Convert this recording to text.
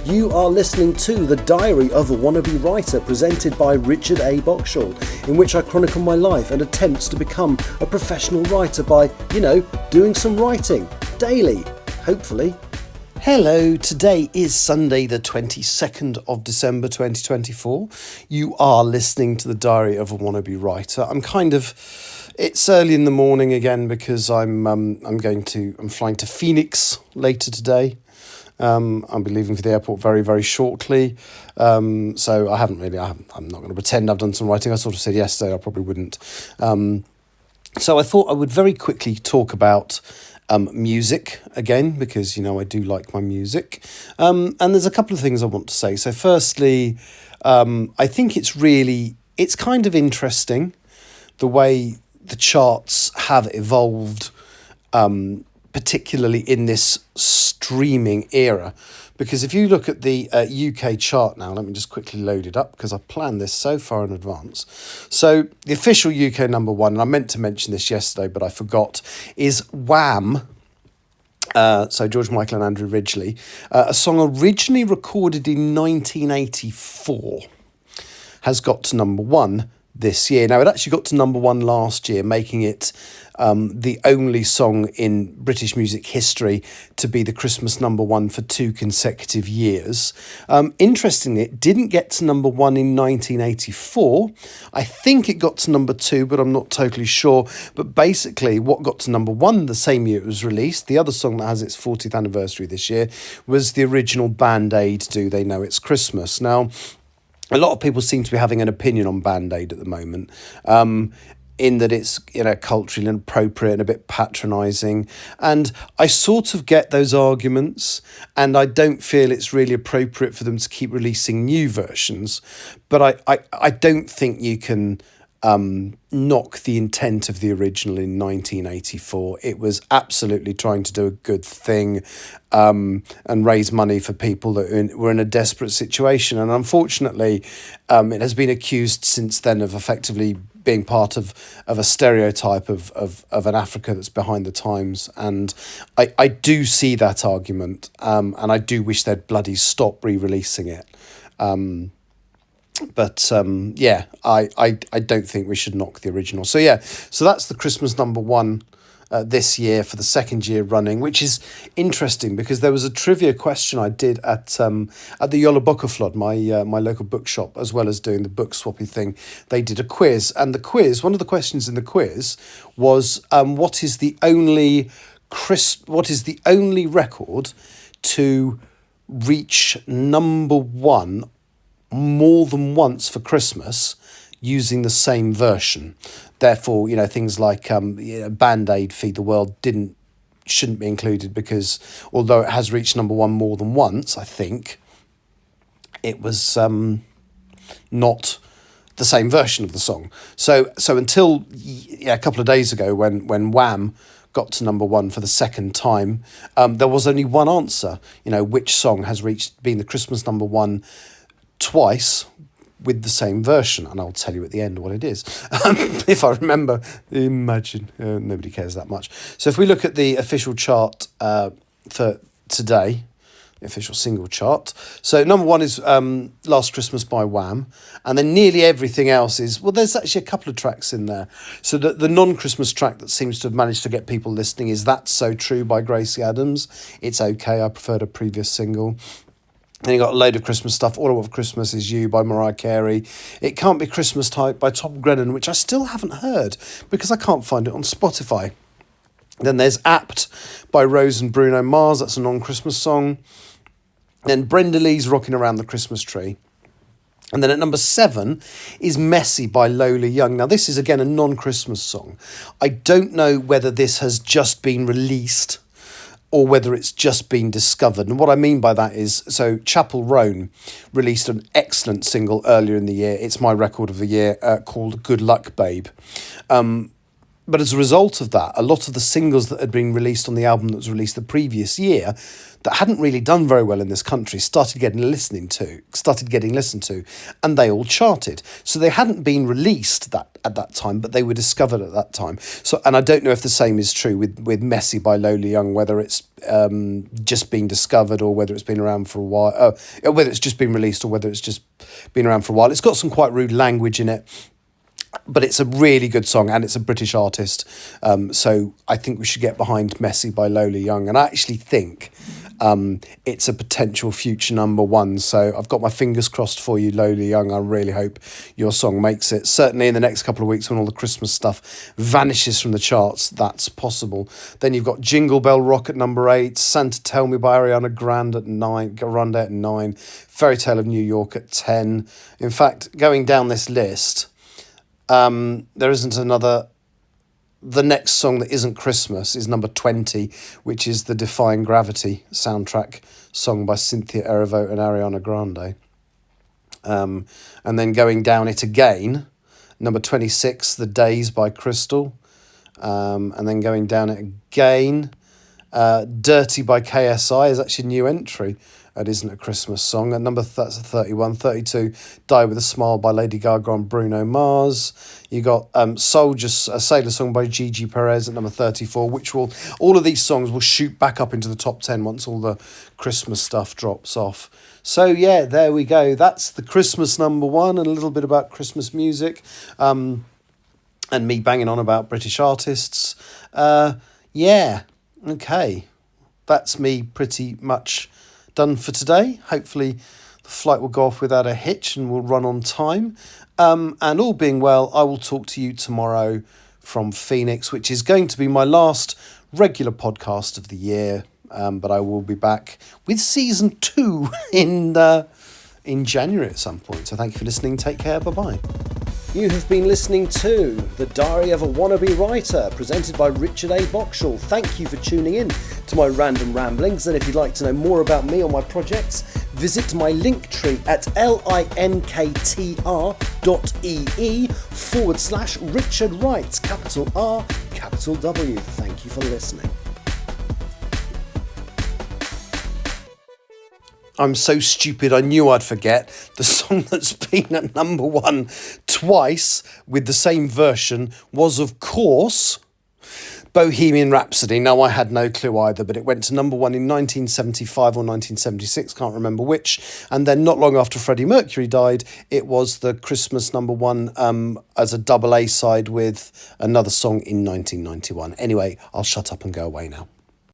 You are listening to The Diary of a Wannabe Writer, presented by Richard A. Boxshall, in which I chronicle my life and attempts to become a professional writer by, doing some writing daily, hopefully. Hello, today is Sunday the 22nd of December 2024. You are listening to The Diary of a Wannabe Writer. It's early in the morning again because I'm flying to Phoenix later today. I'll be leaving for the airport very, very shortly. So I'm not going to pretend I've done some writing. I sort of said yesterday I probably wouldn't. So I thought I would very quickly talk about music again, because, I do like my music. And there's a couple of things I want to say. So firstly, I think it's kind of interesting the way the charts have evolved, particularly in this streaming era. Because if you look at the UK chart now, let me just quickly load it up because I planned this so far in advance. So the official UK number one, and I meant to mention this yesterday, but I forgot, is Wham! So George Michael and Andrew Ridgeley, a song originally recorded in 1984, has got to number one this year. Now, it actually got to number one last year, making it the only song in British music history to be the Christmas number one for 2 consecutive years. Interestingly, it didn't get to number one in 1984. I think it got to number two, but I'm not totally sure. But basically, what got to number one the same year it was released, the other song that has its 40th anniversary this year, was the original Band Aid, Do They Know It's Christmas? Now, a lot of people seem to be having an opinion on Band Aid at the moment, in that it's culturally inappropriate and a bit patronising. And I sort of get those arguments, and I don't feel it's really appropriate for them to keep releasing new versions. But I don't think you can knock the intent of the original in 1984. It was absolutely trying to do a good thing and raise money for people that were in a desperate situation. And unfortunately, it has been accused since then of effectively being part of a stereotype of an Africa that's behind the times. And I do see that argument, and I do wish they'd bloody stop re-releasing it. But I don't think we should knock the original. So that's the Christmas number one this year for the second year running, which is interesting because there was a trivia question I did at the Yolla my local bookshop, as well as doing the book swappy thing. They did a quiz, and one of the questions in the quiz was what is the only record to reach number one more than once for Christmas using the same version. Therefore, things like Band Aid, Feed the World shouldn't be included, because although it has reached number one more than once, I think it was not the same version of the song. So until a couple of days ago, when Wham! Got to number one for the second time, there was only one answer. Which song has been the Christmas number one twice with the same version, and I'll tell you at the end what it is if I remember. Imagine, nobody cares that much. So if we look at the official chart for today, the official single chart, so number one is Last Christmas by Wham!, and then nearly everything else is, well, there's actually a couple of tracks in there. So the non-Christmas track that seems to have managed to get people listening is That's So True by Gracie Adams. It's okay, I preferred a previous single. Then you got a load of Christmas stuff. All I Want for Christmas Is You by Mariah Carey. It Can't Be Christmas Type by Tom Grennan, which I still haven't heard because I can't find it on Spotify. Then there's Apt by Rose and Bruno Mars. That's a non-Christmas song. Then Brenda Lee's Rocking Around the Christmas Tree. And then at number 7 is Messy by Lola Young. Now, this is, again, a non-Christmas song. I don't know whether this has just been released or whether it's just been discovered. And what I mean by that is, so Chapel Roan released an excellent single earlier in the year. It's my record of the year, called Good Luck Babe. But as a result of that, a lot of the singles that had been released on the album that was released the previous year that hadn't really done very well in this country started getting listened to, and they all charted. So they hadn't been released at that time, but they were discovered at that time. So, and I don't know if the same is true with Messy by Lola Young, whether it's just been discovered or whether it's been around for a while, whether it's just been released or whether it's just been around for a while. It's got some quite rude language in it, but it's a really good song, and it's a British artist. So I think we should get behind Messy by Lola Young. And I actually think it's a potential future number one. So I've got my fingers crossed for you, Lola Young. I really hope your song makes it. Certainly in the next couple of weeks when all the Christmas stuff vanishes from the charts, that's possible. Then you've got Jingle Bell Rock at number 8, Santa Tell Me by Ariana Grande at 9, Fairy Tale of New York at 10. In fact, going down this list, there isn't another. The next song that isn't Christmas is number 20, which is the Defying Gravity soundtrack song by Cynthia Erivo and Ariana Grande. And then going down it again, number 26, The Days by Crystal. And then going down it again, Dirty by KSI is actually a new entry. It isn't a Christmas song. At number 31, 32, Die With A Smile by Lady Gaga and Bruno Mars. You got Soldiers, a Sailor Song by Gigi Perez at number 34, all of these songs will shoot back up into the top 10 once all the Christmas stuff drops off. So yeah, there we go. That's the Christmas number one, and a little bit about Christmas music, and me banging on about British artists. Yeah, okay. That's me pretty much done for today. Hopefully the flight will go off without a hitch and will run on time. And all being well, I will talk to you tomorrow from Phoenix, which is going to be my last regular podcast of the year. But I will be back with season 2 in January at some point. So thank you for listening. Take care. Bye-bye. You have been listening to The Diary of a Wannabe Writer, presented by Richard A. Boxall. Thank you for tuning in to my random ramblings, and if you'd like to know more about me or my projects, visit my Linktree at linktr.ee/Richard Wright, capital R, capital W. Thank you for listening. I'm so stupid, I knew I'd forget. The song that's been at number 1 twice with the same version was, of course, Bohemian Rhapsody. No, I had no clue either, but it went to number 1 in 1975 or 1976, can't remember which. And then not long after Freddie Mercury died, it was the Christmas number 1 as a double A side with another song in 1991. Anyway, I'll shut up and go away now.